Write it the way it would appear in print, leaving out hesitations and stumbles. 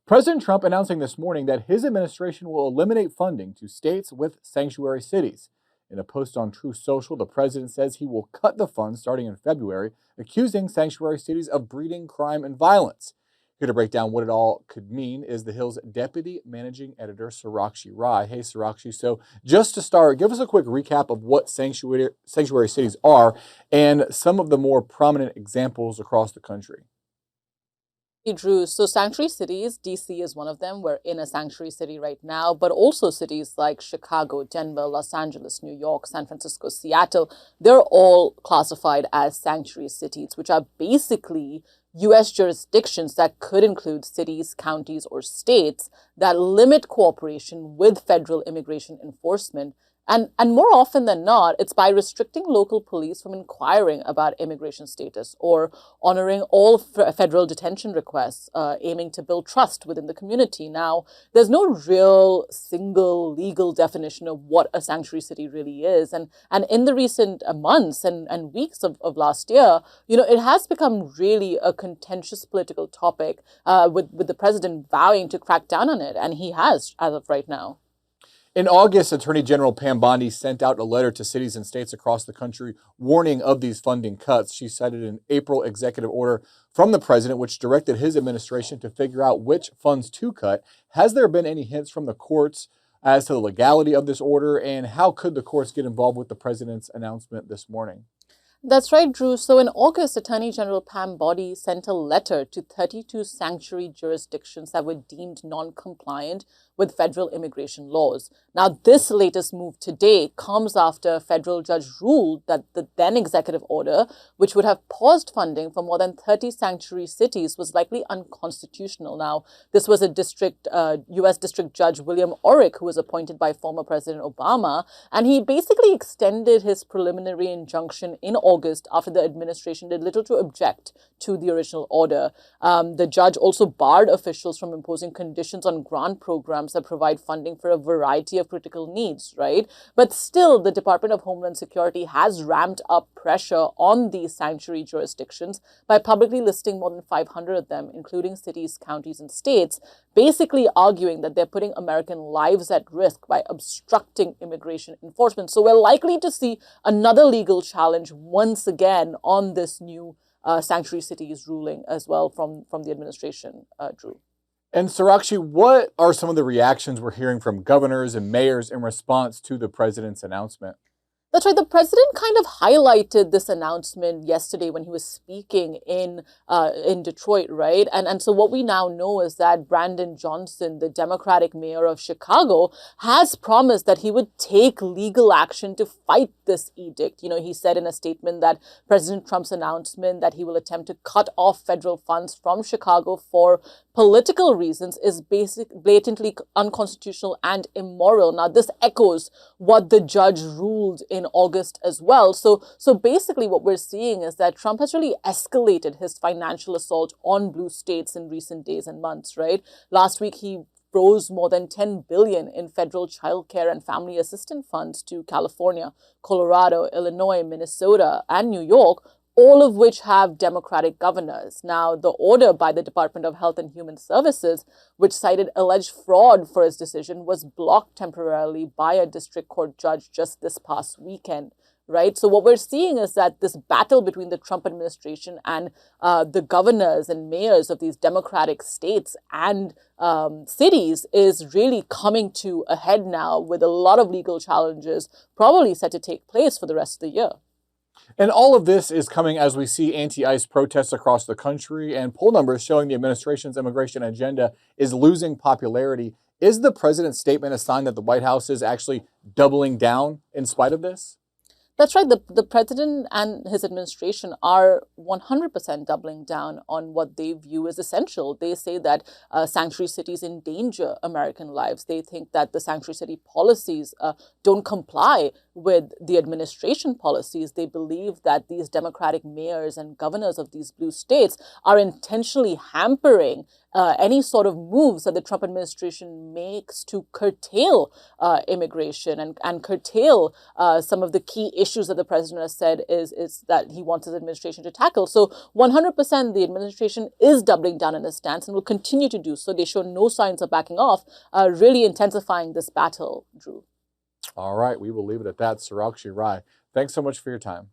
President Trump announcing this morning that his administration will eliminate funding to states with sanctuary cities. In a post on Truth Social, the president says he will cut the funds starting in February, accusing sanctuary cities of breeding crime and violence. Here to break down what it all could mean is The Hill's deputy managing editor, Sarakshi Rai. Hey, Sarakshi. So, just to start, give us a quick recap of what sanctuary cities are and some of the more prominent examples across the country. Drew, so sanctuary cities, DC is one of them. We're in a sanctuary city right now, but also cities like Chicago, Denver, Los Angeles, New York, San Francisco, Seattle, they're all classified as sanctuary cities, which are basically U.S. jurisdictions that could include cities, counties, or states that limit cooperation with federal immigration enforcement. And more often than not, it's by restricting local police from inquiring about immigration status or honoring all federal detention requests, aiming to build trust within the community. Now, there's no real single legal definition of what a sanctuary city really is. And in the recent months and weeks of last year, it has become really a contentious political topic, with the president vowing to crack down on it. And he has, as of right now. In August, Attorney General Pam Bondi sent out a letter to cities and states across the country warning of these funding cuts. She cited an April executive order from the president, which directed his administration to figure out which funds to cut. Has there been any hints from the courts as to the legality of this order, and how could the courts get involved with the president's announcement this morning? That's right, Drew. So in August, Attorney General Pam Bondi sent a letter to 32 sanctuary jurisdictions that were deemed non-compliant with federal immigration laws. Now, this latest move today comes after a federal judge ruled that the then executive order, which would have paused funding for more than 30 sanctuary cities, was likely unconstitutional. Now, this was a U.S. District Judge William Orrick, who was appointed by former President Obama, and he basically extended his preliminary injunction in August after the administration did little to object to the original order. The judge also barred officials from imposing conditions on grant programs that provide funding for a variety of critical needs, right? But still, the Department of Homeland Security has ramped up pressure on these sanctuary jurisdictions by publicly listing more than 500 of them, including cities, counties, and states, basically arguing that they're putting American lives at risk by obstructing immigration enforcement. So we're likely to see another legal challenge once again on this new sanctuary cities ruling as well from the administration, Drew. And Sarakshi, what are some of the reactions we're hearing from governors and mayors in response to the president's announcement? That's right. The president kind of highlighted this announcement yesterday when he was speaking in Detroit, right? And so what we now know is that Brandon Johnson, the Democratic mayor of Chicago, has promised that he would take legal action to fight this edict. He said in a statement that President Trump's announcement that he will attempt to cut off federal funds from Chicago for political reasons is blatantly unconstitutional and immoral. Now, this echoes what the judge ruled in August as well. So basically what we're seeing is that Trump has really escalated his financial assault on blue states in recent days and months, right? Last week, he froze more than $10 billion in federal child care and family assistance funds to California, Colorado, Illinois, Minnesota, and New York, all of which have Democratic governors. Now, the order by the Department of Health and Human Services, which cited alleged fraud for his decision, was blocked temporarily by a district court judge just this past weekend, right? So what we're seeing is that this battle between the Trump administration and the governors and mayors of these Democratic states and cities is really coming to a head now, with a lot of legal challenges probably set to take place for the rest of the year. And all of this is coming as we see anti-ICE protests across the country and poll numbers showing the administration's immigration agenda is losing popularity. Is the president's statement a sign that the White House is actually doubling down in spite of this? That's right. The president and his administration are 100% doubling down on what they view as essential. They say that sanctuary cities endanger American lives. They think that the sanctuary city policies don't comply with the administration policies. They believe that these Democratic mayors and governors of these blue states are intentionally hampering any sort of moves that the Trump administration makes to curtail immigration and curtail some of the key issues that the president has said is that he wants his administration to tackle. So 100% the administration is doubling down in this stance and will continue to do so. They show no signs of backing off, really intensifying this battle, Drew. All right, we will leave it at that. Sarakshi Rai, thanks so much for your time.